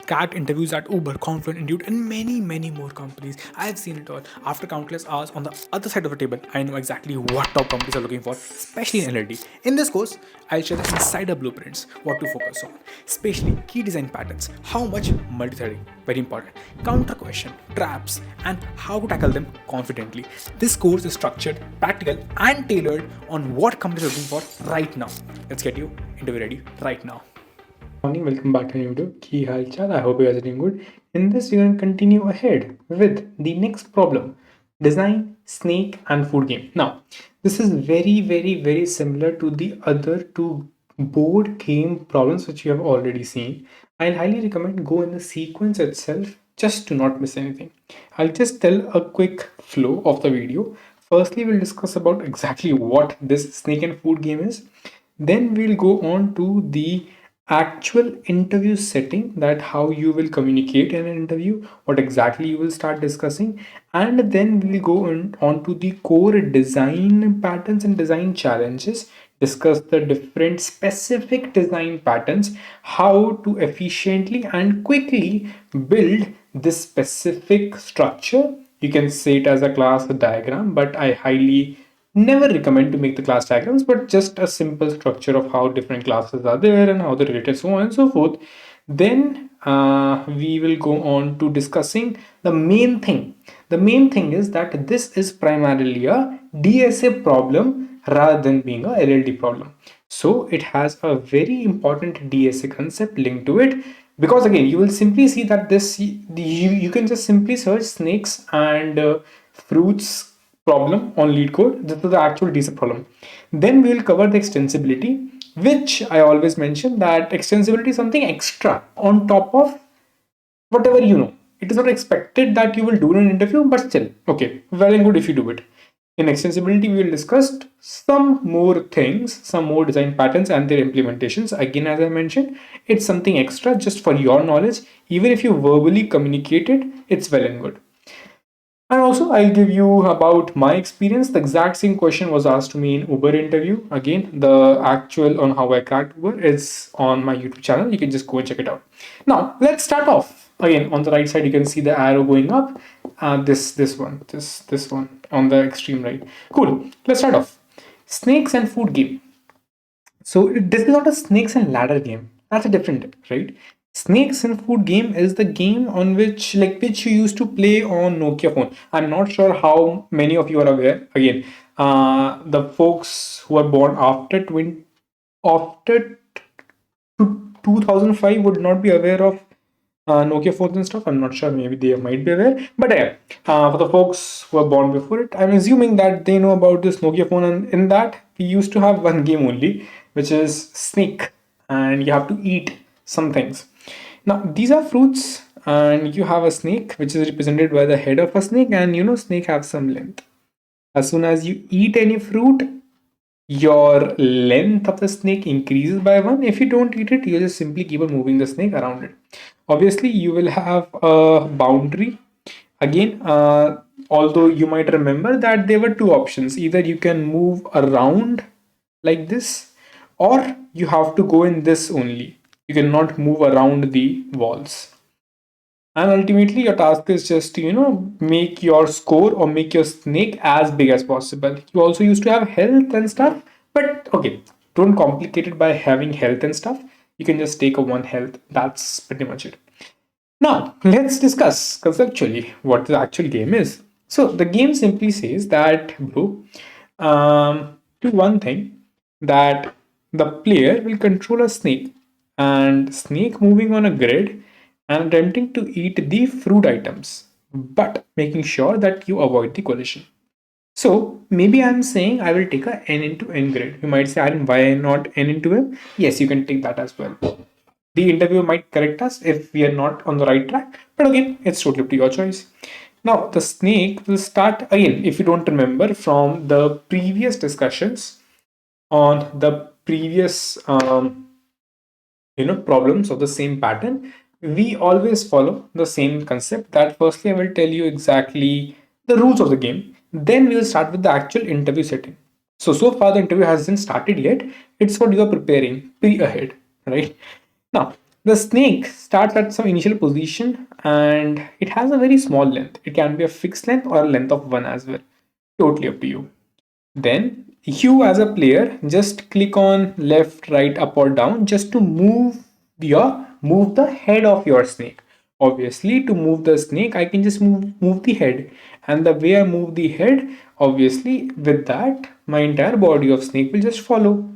cat interviews at Uber, Confluent, Indeed, and many more companies. I've seen it all. After countless hours on the other side of the table, I know exactly what top companies are looking for, especially in NLD. In this course, I'll share the insider blueprints, what to focus on, especially key design patterns, how much multi-threading, very important, counter question, traps, and how to tackle them confidently. This course is structured, practical, and tailored on what companies are looking for right now. Let's get you interview ready right now. Morning, welcome back to a new video. Ki hal chal? I hope you guys are doing good. In this, we're going to continue ahead with the next problem: design, snake, and food game. Now, this is very similar to the other two board game problems which you have already seen. I'll highly recommend go in the sequence itself just to not miss anything. I'll just tell a quick flow of the video. Firstly, we'll discuss about exactly what this snake and food game is. Then we'll go on to the actual interview setting, that how you will communicate in an interview, what exactly you will start discussing, and then we'll go on to the core design patterns and design challenges, discuss the different specific design patterns, how to efficiently and quickly build this specific structure. You can say it as a class diagram, but I highly never recommend to make the class diagrams, but just a simple structure of how different classes are there and how they're related, so on and so forth. Then we will go on to discussing the main thing. The main thing is that this is primarily a DSA problem rather than being a LLD problem. So it has a very important DSA concept linked to it, because again you will simply see that you can just simply search snakes and fruits problem on Leetcode. This is the actual DSA problem. Then we will cover the extensibility, which I always mention that extensibility is something extra on top of whatever you know. It is not expected that you will do in an interview, but still, okay, well and good if you do it. In extensibility, we will discuss some more things, some more design patterns and their implementations. Again, as I mentioned, it's something extra just for your knowledge. Even if you verbally communicate it, it's well and good. And also, I'll give you about my experience. The exact same question was asked to me in Uber interview. Again, the actual on how I cracked Uber is on my YouTube channel. You can just go and check it out. Now, let's start off. Again, on the right side, you can see the arrow going up. This one on the extreme right. Cool. Let's start off. Snakes and food game. So this is not a snakes and ladder game. That's a different, right? Snakes and food game is the game on which you used to play on Nokia phone. I'm not sure how many of you are aware. Again, the folks who are born after 2005 would not be aware of Nokia phones and stuff. I'm not sure. Maybe they might be aware. But yeah, for the folks who were born before it, I'm assuming that they know about this Nokia phone. And in that, we used to have one game only, which is Snake, and you have to eat some things. Now, these are fruits, and you have a snake, which is represented by the head of a snake, and snake have some length. As soon as you eat any fruit, your length of the snake increases by one. If you don't eat it, you just simply keep on moving the snake around it. Obviously, you will have a boundary. Again, although you might remember that there were two options: either you can move around like this, or you have to go in this only. You cannot move around the walls. And ultimately, your task is just to, make your score or make your snake as big as possible. You also used to have health and stuff, but okay, don't complicate it by having health and stuff. You can just take a one health. That's pretty much it. Now, let's discuss conceptually what the actual game is. So, the game simply says that, bro, do one thing, that the player will control a snake, and snake moving on a grid and attempting to eat the fruit items, but making sure that you avoid the collision. So maybe I'm saying I will take a n into n grid. You might say, Aaron, why not n into m? Yes, you can take that as well. The interviewer might correct us if we are not on the right track, but again, it's totally up to your choice. Now, the snake will start again, if you don't remember from the previous discussions on the previous problems of the same pattern. We always follow the same concept, that firstly I will tell you exactly the rules of the game, then we will start with the actual interview setting. So far the interview hasn't started yet. It's what you are preparing pre ahead, right? Now, The snake starts at some initial position and it has a very small length. It can be a fixed length or a length of one as well. Totally up to you. Then you as a player just click on left, right, up or down just to move the head of your snake. Obviously, to move the snake, I can just move the head. And the way I move the head, obviously, with that, my entire body of snake will just follow.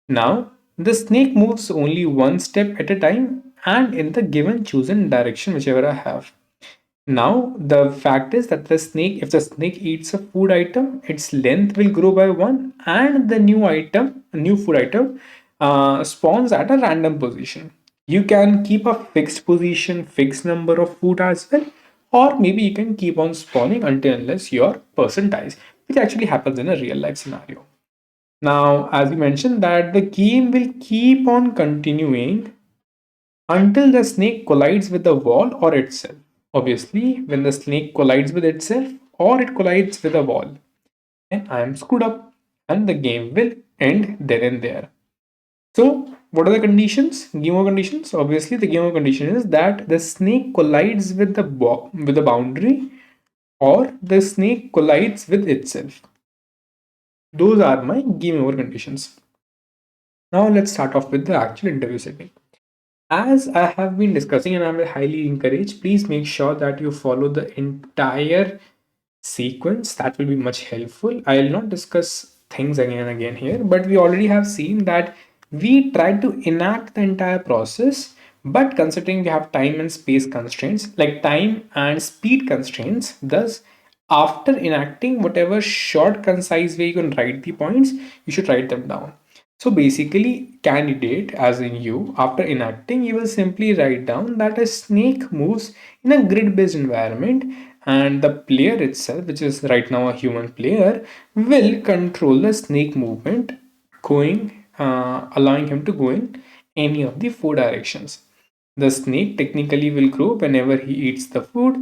Now, the snake moves only one step at a time and in the given chosen direction, whichever I have. Now, the fact is that if the snake eats a food item, its length will grow by one, and the new food item, spawns at a random position. You can keep a fixed position, fixed number of food as well, or maybe you can keep on spawning until unless your person dies, which actually happens in a real life scenario. Now, as we mentioned, that the game will keep on continuing until the snake collides with the wall or itself. Obviously, when the snake collides with itself or it collides with a wall, then I am screwed up and the game will end then and there. So, what are the conditions? Game over conditions. Obviously, the game over condition is that the snake collides with the boundary or the snake collides with itself. Those are my game over conditions. Now, let's start off with the actual interview setting. As I have been discussing, and I will highly encourage, please make sure that you follow the entire sequence. That will be much helpful. I will not discuss things again and again here, but we already have seen that we try to enact the entire process, but considering we have time and space constraints, like time and speed constraints, thus after enacting whatever short concise way you can write the points, you should write them down. So basically, candidate, as in you, after enacting, you will simply write down that a snake moves in a grid-based environment, and the player itself, which is right now a human player, will control the snake movement, allowing him to go in any of the four directions. The snake technically will grow whenever he eats the food,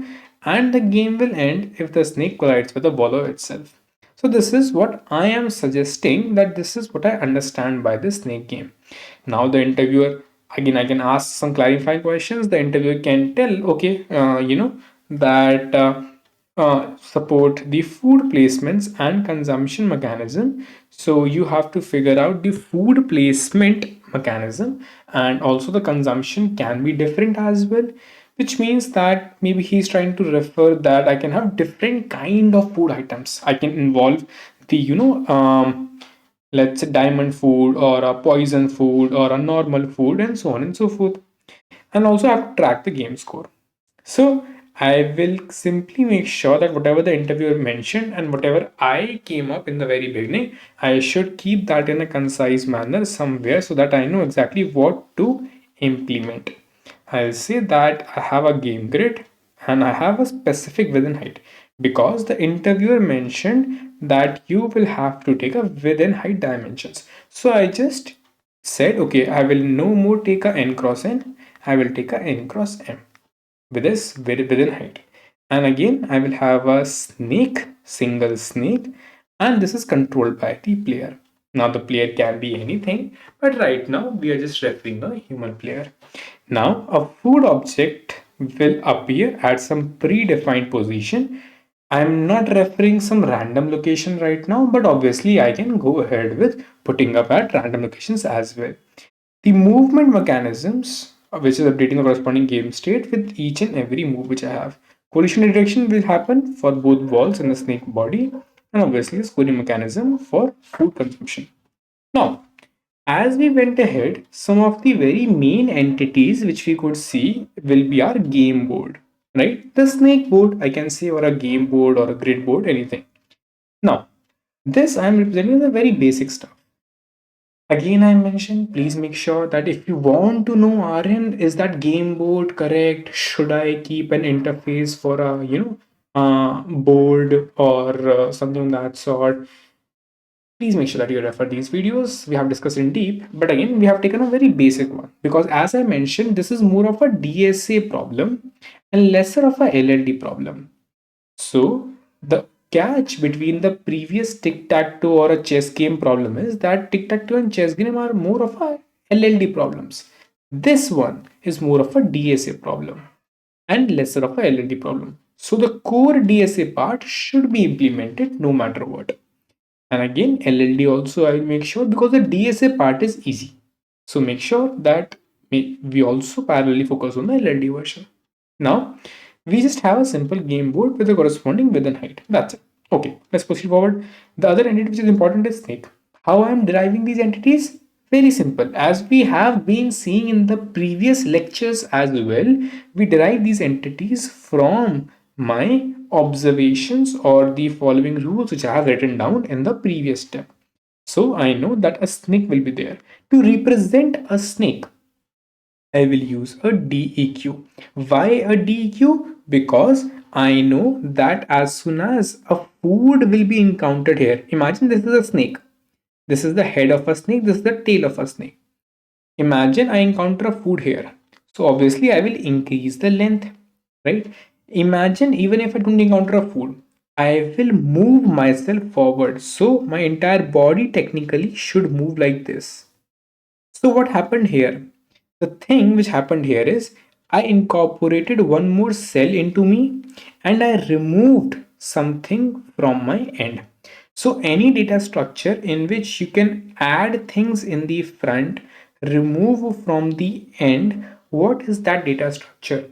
and the game will end if the snake collides with the wallow itself. So this is what I am suggesting, that this is what I understand by the snake game. Now the interviewer, again, I can ask some clarifying questions. The interviewer can tell, okay, that support the food placements and consumption mechanism. So you have to figure out the food placement mechanism, and also the consumption can be different as well, which means that maybe he's trying to refer that I can have different kind of food items. I can involve the let's say diamond food or a poison food or a normal food and so on and so forth. And also I have to track the game score. So I will simply make sure that whatever the interviewer mentioned and whatever I came up in the very beginning, I should keep that in a concise manner somewhere so that I know exactly what to implement. I'll say that I have a game grid and I have a specific within height, because the interviewer mentioned that you will have to take a within height dimensions. So I just said, okay, I will no more take a n cross n, I will take a n cross m with this within height. And again, I will have a snake, single snake, and this is controlled by the player. Now the player can be anything, but right now we are just referring a human player. Now a food object will appear at some predefined position. I'm not referring some random location right now, but obviously I can go ahead with putting up at random locations as well. The movement mechanisms, which is updating the corresponding game state with each and every move which I have. Collision detection will happen for both walls and the snake body, and obviously the scoring mechanism for food consumption. Now, as we went ahead, some of the very main entities which we could see will be our game board, right? The snake board, I can say, or a game board or a grid board, anything. Now, this I am representing the very basic stuff. Again, I mentioned, please make sure that if you want to know RN, is that game board correct? Should I keep an interface for a, board or something of that sort? Please make sure that you refer these videos. We have discussed in deep, but again, we have taken a very basic one, because as I mentioned, this is more of a DSA problem and lesser of a LLD problem. So the catch between the previous tic-tac-toe or a chess game problem is that tic-tac-toe and chess game are more of a LLD problems. This one is more of a DSA problem and lesser of a LLD problem. So the core DSA part should be implemented no matter what. And again, LLD also I will make sure, because the DSA part is easy. So make sure that we also parallelly focus on the LLD version. Now, we just have a simple game board with a corresponding width and height. That's it. Okay, let's proceed forward. The other entity which is important is snake. How I am deriving these entities? Very simple. As we have been seeing in the previous lectures as well, we derive these entities from my observations or the following rules which I have written down in the previous step. So I know that a snake will be there. To represent a snake, I will use a DEQ. Why a DEQ? Because I know that as soon as a food will be encountered here, imagine this is a snake. This is the head of a snake, this is the tail of a snake. Imagine I encounter a food here. So obviously I will increase the length, right? Imagine even if I don't encounter a food, I will move myself forward. So my entire body technically should move like this. So what happened here? The thing which happened here is I incorporated one more cell into me and I removed something from my end. So any data structure in which you can add things in the front, remove from the end, what is that data structure?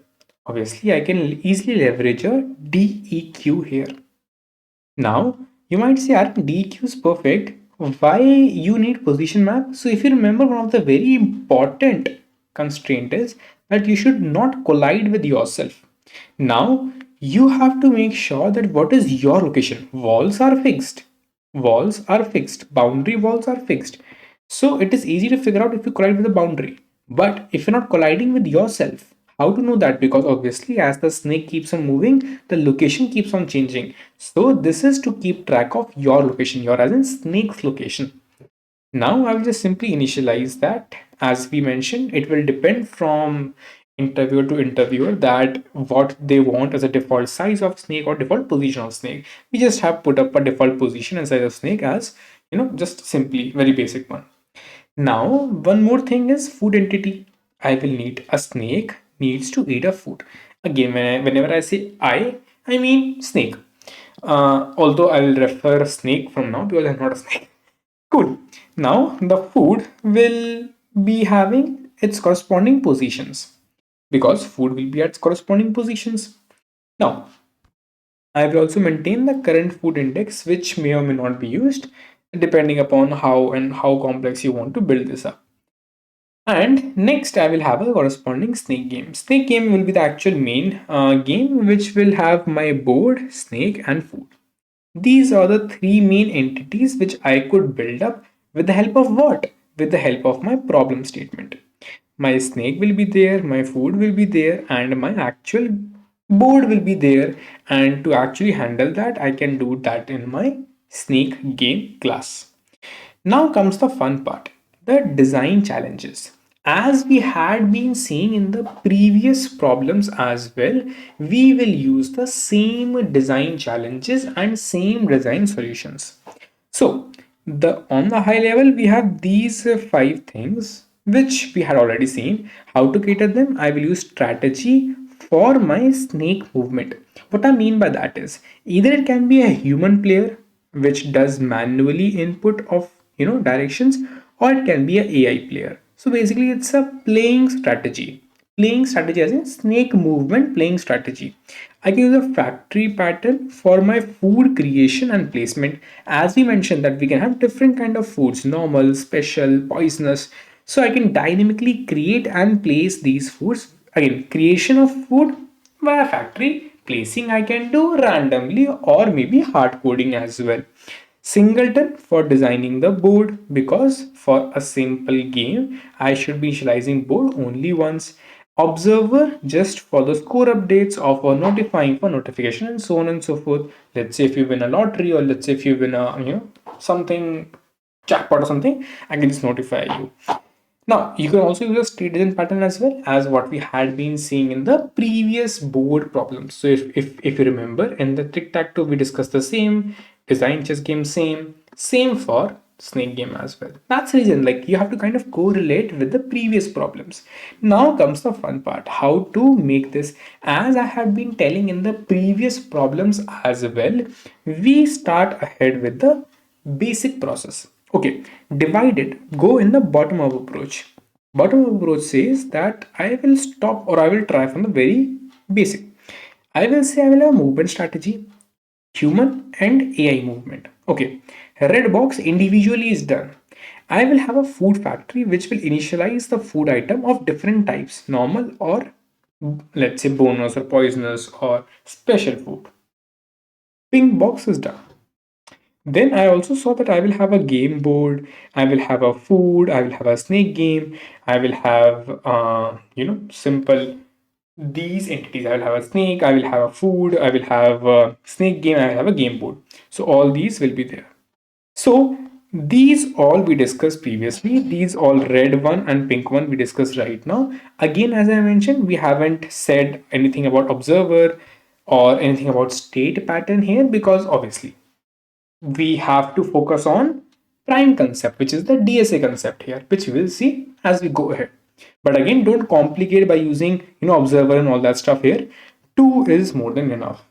Obviously, I can easily leverage a DEQ here. Now, you might say, DQ is perfect. Why you need position map? So if you remember, one of the very important constraint is that you should not collide with yourself. Now, you have to make sure that what is your location. Walls are fixed. Walls are fixed. Boundary walls are fixed. So it is easy to figure out if you collide with a boundary. But if you're not colliding with yourself, how to know that? Because obviously, as the snake keeps on moving, the location keeps on changing. So this is to keep track of your location, your as in snake's location. Now I will just simply initialize that. As we mentioned, it will depend from interviewer to interviewer that what they want as a default size of snake or default position of snake. We just have put up a default position and size of snake as, just simply very basic one. Now, one more thing is food entity. I will need a snake needs to eat a food. Again, whenever I say I mean snake. Although I will refer snake from now because I'm not a snake. Cool. Now, the food will be having its corresponding positions because food will be at its corresponding positions. Now, I will also maintain the current food index, which may or may not be used depending upon how complex you want to build this up. And next, I will have a corresponding snake game. Snake game will be the actual main game, which will have my board, snake, and food. These are the three main entities which I could build up with the help of what? With the help of my problem statement. My snake will be there, my food will be there, and my actual board will be there. And to actually handle that, I can do that in my snake game class. Now comes the fun part, the design challenges. As we had been seeing in the previous problems as well, we will use the same design challenges and same design solutions. So, the on the high level, we have these five things which we had already seen. How to cater them? I will use strategy for my snake movement. What I mean by that is either it can be a human player which does manually input of directions, or it can be a AI player. So basically it's a playing strategy as in snake movement playing strategy. I can use a factory pattern for my food creation and placement. As we mentioned that we can have different kind of foods, normal, special, poisonous. So I can dynamically create and place these foods. Again, creation of food via factory, placing I can do randomly or maybe hard coding as well. Singleton for designing the board, because for a simple game I should be initializing board only once. Observer just for the score updates of or notifying for notification and so on and so forth. Let's say if you win a lottery, or let's say if you win a something jackpot or something, I can just notify you. Now, you can also use a state design pattern as well as what we had been seeing in the previous board problems. So if you remember in the tic-tac-toe, we discussed the same, design chess game same for snake game as well. That's the reason, like, you have to kind of correlate with the previous problems. Now comes the fun part, how to make this. As I have been telling in the previous problems as well, we start ahead with the basic process. Okay, divide it, go in the bottom up approach. Bottom up approach says that I will stop, or I will try from the very basic. I will say I will have a movement strategy, human and AI movement. Okay, red box individually is done. I will have a food factory which will initialize the food item of different types, normal or let's say bonus or poisonous or special food. Pink box is done. Then I also saw that I will have a game board, I will have a food, I will have a snake game, I will have, simple these entities. I will have a snake, I will have a food, I will have a snake game, I will have a game board. So all these will be there. So these all we discussed previously, these all red one and pink one we discussed right now. Again, as I mentioned, we haven't said anything about observer or anything about state pattern here because obviously we have to focus on prime concept, which is the DSA concept here, which we will see as we go ahead. But again, don't complicate by using observer and all that stuff here. Two is more than enough.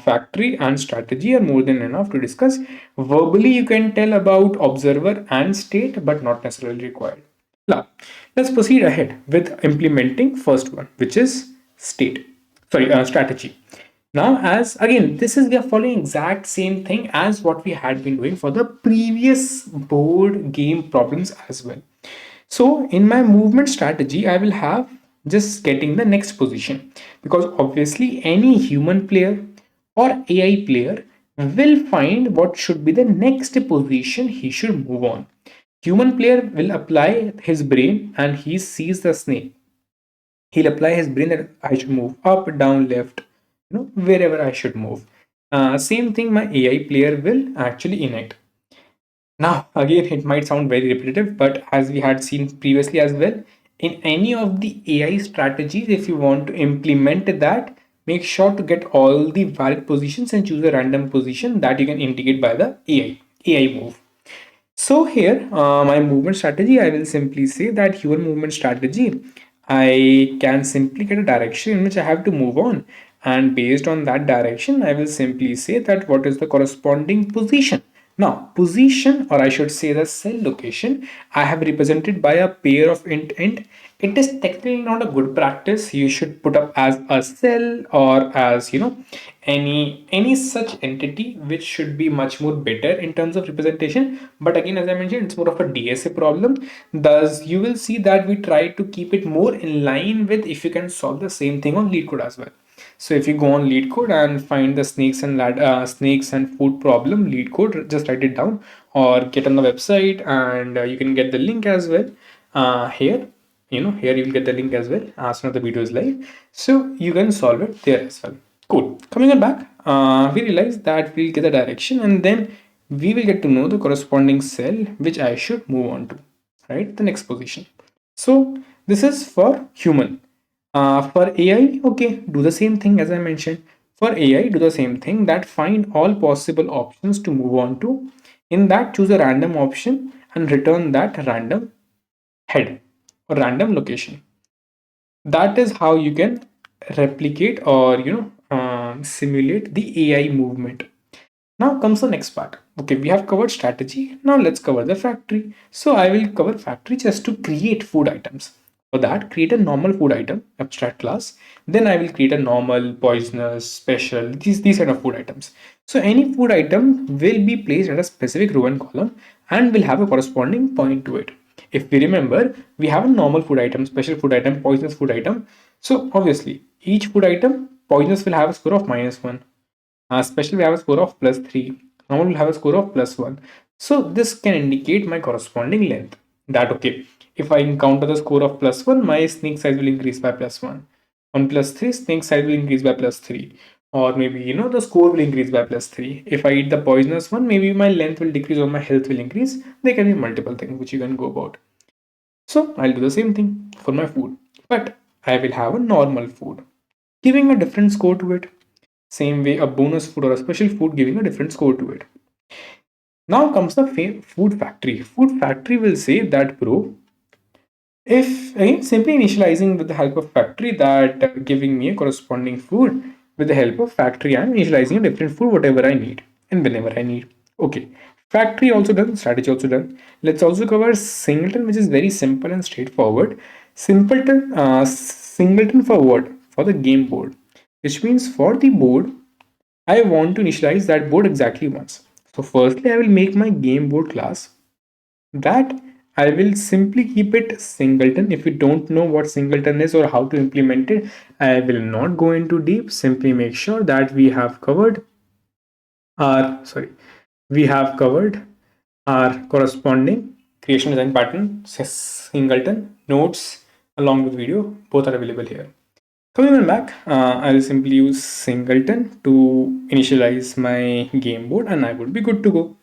Factory and strategy are more than enough to discuss. Verbally, you can tell about observer and state, but not necessarily required. Now, let's proceed ahead with implementing first one, which is strategy. Now, as again, this is we are following exact same thing as what we had been doing for the previous board game problems as well. So in my movement strategy, I will have just getting the next position, because obviously any human player or AI player will find what should be the next position he should move on. Human player will apply his brain and he sees the snake. He'll apply his brain that I should move up, down, left, wherever I should move. Same thing my AI player will actually enact. Now, again, it might sound very repetitive, but as we had seen previously as well, in any of the AI strategies, if you want to implement that, make sure to get all the valid positions and choose a random position that you can indicate by the AI move. So here, my movement strategy, I will simply say that human movement strategy, I can simply get a direction in which I have to move on. And based on that direction, I will simply say that what is the corresponding position. Now, position, or I should say the cell location, I have represented by a pair of int. It is technically not a good practice. You should put up as a cell or as any such entity, which should be much more better in terms of representation. But again, as I mentioned, it's more of a DSA problem. Thus, you will see that we try to keep it more in line with if you can solve the same thing on Leetcode as well. So if you go on Leetcode and find the snakes and food problem, Leetcode, just write it down or get on the website, and you can get the link as well. Here, here you'll get the link as well as soon as the video is live. So you can solve it there as well. Cool. Coming on back, we realize that we'll get the direction, and then we will get to know the corresponding cell which I should move on to, right? The next position. So this is for human. For AI, okay, do the same thing as I mentioned. For AI, do the same thing, that find all possible options to move on to. In that, choose a random option and return that random head or random location. That is how you can replicate or simulate the AI movement. Now comes the next part. Okay, we have covered strategy. Now let's cover the factory. So I will cover factory just to create food items. For that, create a normal food item, abstract class. Then I will create a normal, poisonous, special, these kind of food items. So any food item will be placed at a specific row and column and will have a corresponding point to it. If we remember, we have a normal food item, special food item, poisonous food item. So obviously, each food item, poisonous will have a score of -1. Special will have a score of +3. Normal will have a score of +1. So this can indicate my corresponding length. That okay, if I encounter the score of +1, my snake size will increase by +1. On +3, snake size will increase by +3. Or maybe the score will increase by +3. If I eat the poisonous one, maybe my length will decrease or my health will increase. There can be multiple things which you can go about. So I'll do the same thing for my food. But I will have a normal food, giving a different score to it. Same way, a bonus food or a special food giving a different score to it. Now comes the food factory. Food factory will say that, bro, if again simply initializing with the help of factory that giving me a corresponding food with the help of factory, I'm initializing a different food whatever I need and whenever I need. Okay, factory also done, strategy also done. Let's also cover singleton, which is very simple and straightforward. Singleton for what? For the game board, which means for the board I want to initialize that board exactly once. So firstly, I will make my game board class that I will simply keep it singleton. If you don't know what singleton is or how to implement it, I will not go into deep. Simply make sure that we have covered our corresponding creation design pattern, singleton, notes along with video, both are available here. Coming back, I'll simply use singleton to initialize my game board and I would be good to go.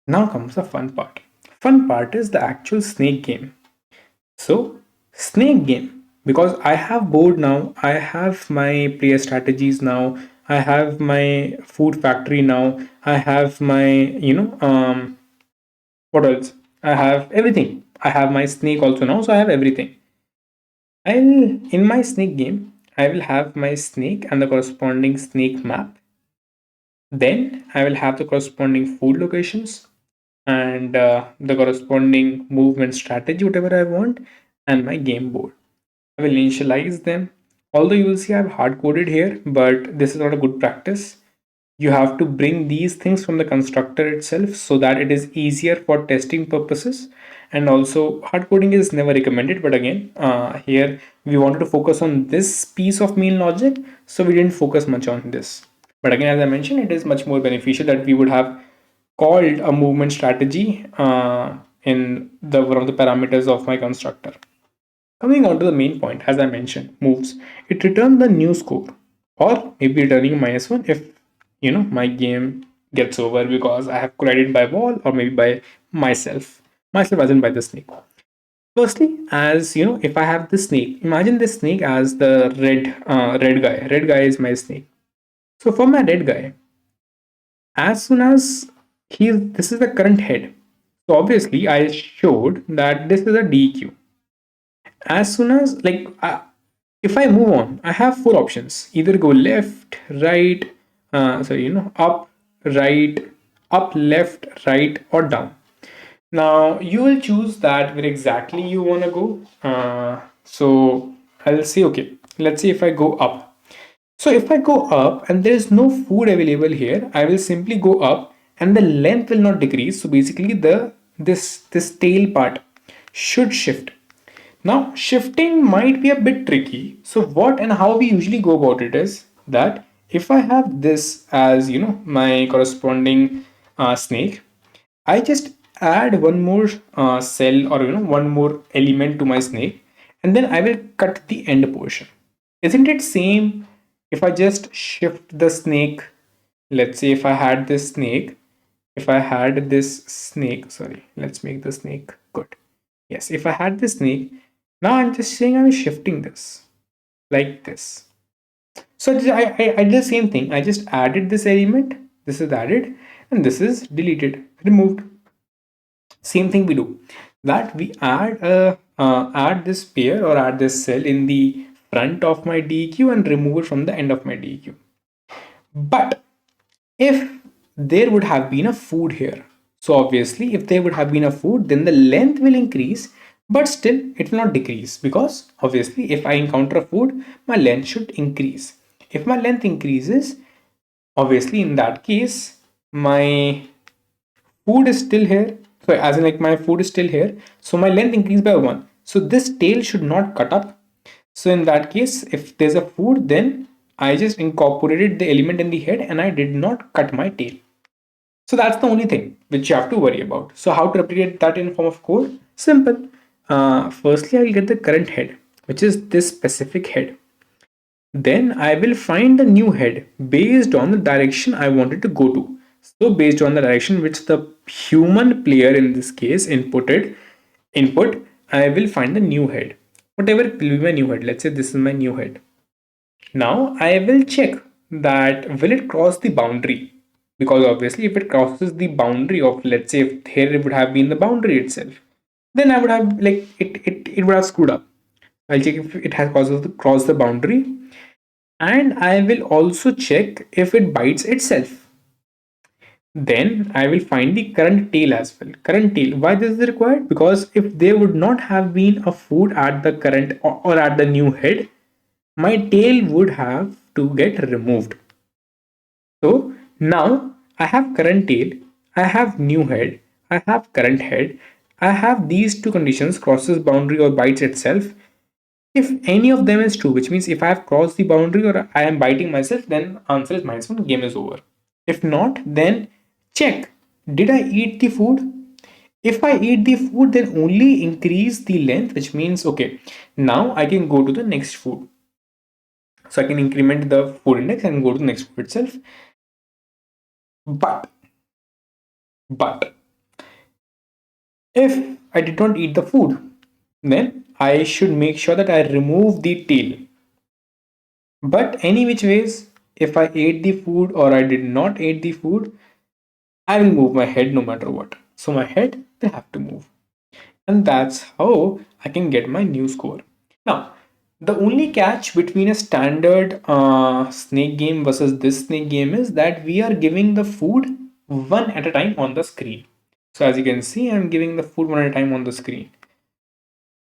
Now comes the fun part. Fun part is the actual snake game. So, snake game. Because I have board now, I have my player strategies now, I have my food factory now, I have my, what else? I have everything. I have my snake also now, so I have everything. In my snake game, I will have my snake and the corresponding snake map. Then I will have the corresponding food locations and the corresponding movement strategy, whatever I want, and my game board. I will initialize them. Although you will see I've hard coded here, but this is not a good practice. You have to bring these things from the constructor itself so that it is easier for testing purposes. And also, hard coding is never recommended. But again, here we wanted to focus on this piece of main logic, so we didn't focus much on this. But again, as I mentioned, it is much more beneficial that we would have called a movement strategy in the one of the parameters of my constructor. Coming on to the main point, as I mentioned, moves. It returned the new score, or maybe returning -1 if my game gets over because I have collided by wall or maybe by myself. Myself as in by the snake. Firstly, as you know, if I have this snake, imagine this snake as the red guy. Red guy is my snake. So for my red guy, as soon as this is the current head. So obviously, I showed that this is a DQ. As soon as if I move on, I have four options: either go left, right, up, right, up, left, right, or down. Now you will choose that where exactly you want to go. So I'll say okay. Let's see if I go up. So if I go up and there is no food available here, I will simply go up and the length will not decrease. So basically this tail part should shift. Now shifting might be a bit tricky. So what and how we usually go about it is that if I have this as my corresponding snake, I just add one more cell or one more element to my snake and then I will cut the end portion. Isn't it same if I just shift the snake? Let's say if I had this snake, sorry, let's make the snake good. Yes, if I had this snake, now I'm just saying I'm shifting this like this. So I did the same thing. I just added this element, this is added, and this is deleted, removed. Same thing we do. That we add this pair or add this cell in the front of my DEQ and remove it from the end of my DEQ. But if there would have been a food here, so obviously if there would have been a food, then the length will increase, but still it will not decrease because obviously if I encounter a food, my length should increase. If my length increases, obviously in that case, my food is still here. So as in like my food is still here. So my length increased by 1. So this tail should not cut up. So in that case, if there's a food, then I just incorporated the element in the head and I did not cut my tail. So that's the only thing which you have to worry about. So how to replicate that in form of code? Simple. Firstly, I will get the current head, which is this specific head. Then I will find the new head based on the direction I wanted to go to. So based on the direction which the human player in this case input, I will find the new head. Whatever will be my new head. Let's say this is my new head. Now I will check that will it cross the boundary. because obviously if it crosses the boundary of, let's say, if here it would have been the boundary itself, then I would have like it would have screwed up. I'll check if it has crossed the boundary, and I will also check if it bites itself. Then I will find the current tail as well. Current tail. Why this is required? Because if there would not have been a food at the current or at the new head, my tail would have to get removed. So now I have current tail, I have new head, I have current head, I have these two conditions, crosses boundary or bites itself. If any of them is true, which means if I have crossed the boundary or I am biting myself, then answer is minus one, game is over. If not, then check, did I eat the food? If I eat the food, then only increase the length, which means okay, now I can go to the next food. So I can increment the food index and go to the next food itself. But but if I did not eat the food, then I should make sure that I remove the tail. But any which ways, if I ate the food or I did not eat the food, I will move my head no matter what. So my head will have to move. And that's how I can get my new score. Now, the only catch between a standard snake game versus this snake game is that we are giving the food one at a time on the screen. So as you can see, I'm giving the food one at a time on the screen.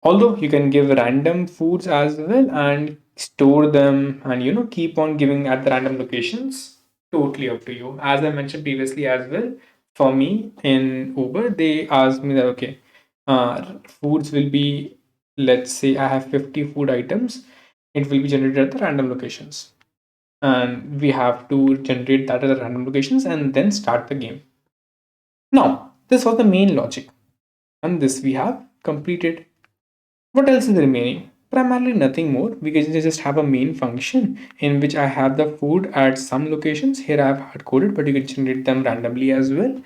Although you can give random foods as well and store them and keep on giving at the random locations, totally up to you. As I mentioned previously as well, for me in Uber, they asked me that okay, foods will be, let's say I have 50 food items, it will be generated at the random locations. And we have to generate that at the random locations and then start the game. Now, this was the main logic, and this we have completed. What else is remaining? Primarily nothing more. We can just have a main function in which I have the food at some locations. Here I have hard coded, but you can generate them randomly as well.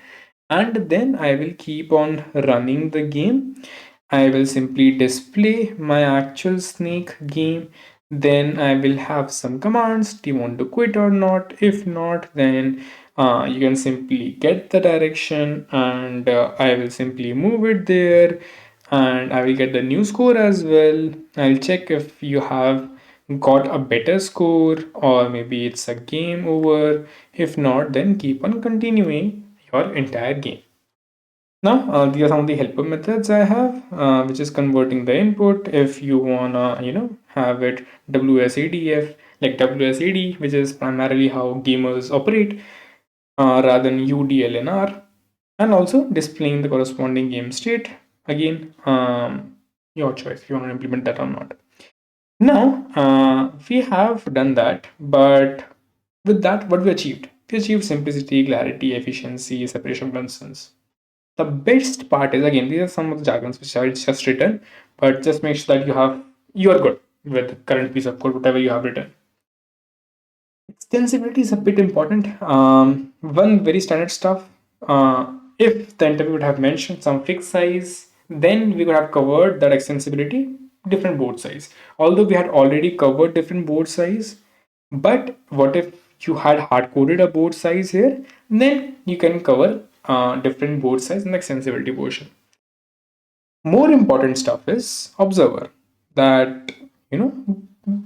And then I will keep on running the game. I will simply display my actual snake game. Then I will have some commands. Do you want to quit or not? If not, then you can simply get the direction and I will simply move it there and I will get the new score as well. I'll check if you have got a better score or maybe it's a game over. If not, then keep on continuing your entire game. Now, these are some of the helper methods I have, which is converting the input. If you wanna, have it WSADF, like WSAD, which is primarily how gamers operate, rather than UDLNR, and also displaying the corresponding game state. Again, your choice if you want to implement that or not. Now, we have done that, but with that, what we achieved? We achieved simplicity, clarity, efficiency, separation of concerns. The best part is again, these are some of the jargons which I just written, but just make sure that you are good with the current piece of code, whatever you have written. Extensibility is a bit important. One very standard stuff. If the interview would have mentioned some fixed size, then we could have covered that extensibility, different board size. Although we had already covered different board size, but what if you had hard coded a board size here? Then you can cover different board size in the extensibility portion. More important stuff is observer, that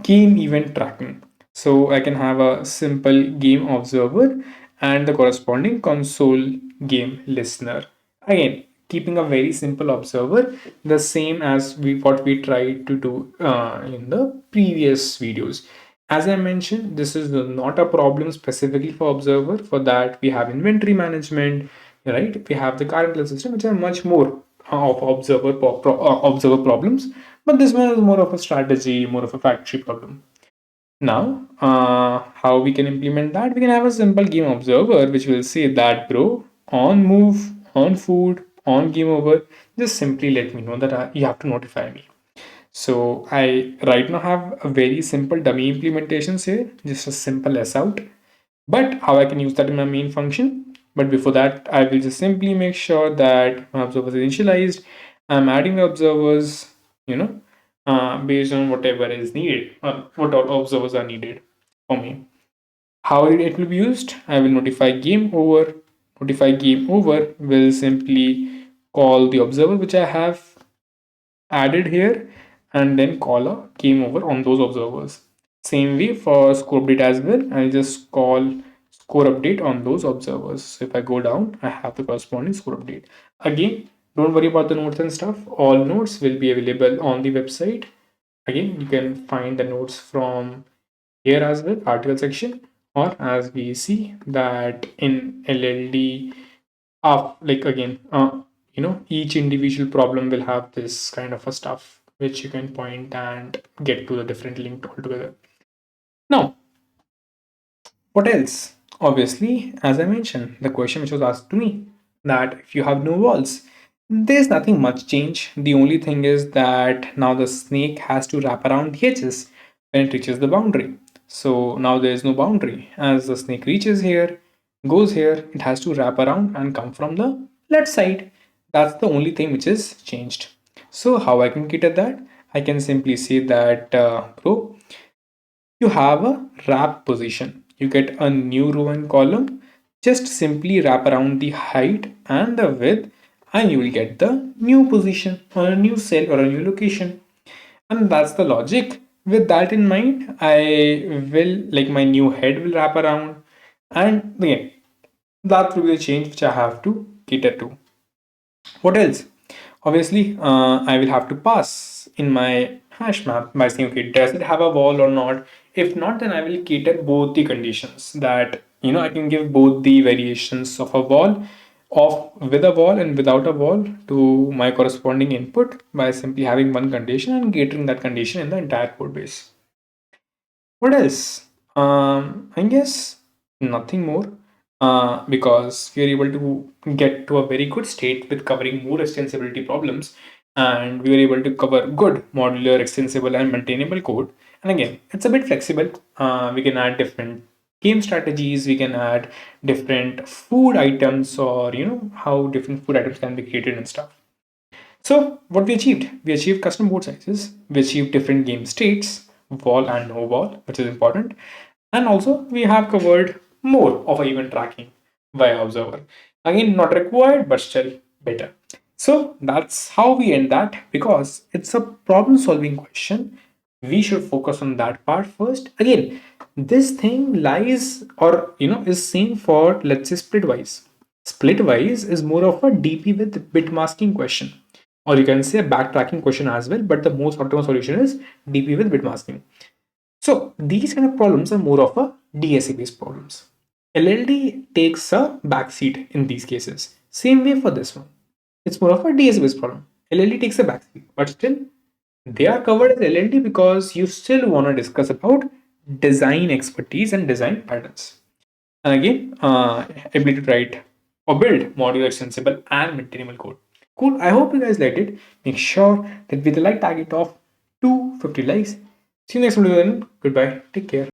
game event tracking. So I can have a simple game observer and the corresponding console game listener. Again, keeping a very simple observer, the same as what we tried to do in the previous videos. As I mentioned, this is not a problem specifically for observer. For that, we have inventory management, right? We have the current system, which are much more of observer problems. But this one is more of a strategy, more of a factory problem. Now, how we can implement that? We can have a simple game observer which will say that, bro, on move, on food, on game over. Just simply let me know that you have to notify me. So I right now have a very simple dummy implementations here, just a simple S out. But how I can use that in my main function? But before that, I will just simply make sure that my observer is initialized. I'm adding the observers, based on whatever is needed, or what all observers are needed for me. How it will be used? I will notify game over. Notify game over will simply call the observer which I have added here and then call a game over on those observers. Same way for score update as well. I'll just call score update on those observers. So if I go down, I have the corresponding score update. Again, don't worry about the notes and stuff. All notes will be available on the website. Again, you can find the notes from here as well, article section, or as we see that in LLD, like again, each individual problem will have this kind of a stuff which you can point and get to the different link altogether. Now, what else? Obviously, as I mentioned, the question which was asked to me that if you have no walls, there's nothing much change. The only thing is that now the snake has to wrap around the edges when it reaches the boundary. So now there is no boundary. As the snake reaches here, goes here, it has to wrap around and come from the left side. That's the only thing which is changed. So how I can cater that? I can simply say that bro, you have a wrap position. You get a new row and column. Just simply wrap around the height and the width, and you will get the new position or a new cell or a new location. And that's the logic. With that in mind, I will like my new head will wrap around, and again, that will be the change which I have to cater to. What else? Obviously, I will have to pass in my hash map by saying, okay, does it have a wall or not? If not, then I will cater both the conditions that, I can give both the variations of a wall of with a wall and without a wall to my corresponding input by simply having one condition and catering that condition in the entire code base. What else? I guess nothing more because we are able to get to a very good state with covering more extensibility problems, and we were able to cover good modular, extensible, and maintainable code. And again, it's a bit flexible. We can add different game strategies. We can add different food items, or how different food items can be created and stuff. So what we achieved custom board sizes, we achieved different game states, wall and no wall, which is important. And also we have covered more of event tracking via observer. Again, not required, but still better. So that's how we end that because it's a problem solving question. We should focus on that part first. Again, this thing lies or is same for let's say splitwise. Splitwise is more of a DP with bit masking question, or you can say a backtracking question as well, but the most optimal solution is DP with bit masking. So these kind of problems are more of a DSA based problems. LLD takes a backseat in these cases. Same way for this one. It's more of a DSA based problem. LLD takes a backseat, but still they are covered as LLD because you still want to discuss about design expertise and design patterns. And again, ability to write or build modular, extensible, and maintainable code. Cool. I hope you guys liked it. Make sure that with the like target of 250 likes. See you next video then. Goodbye. Take care.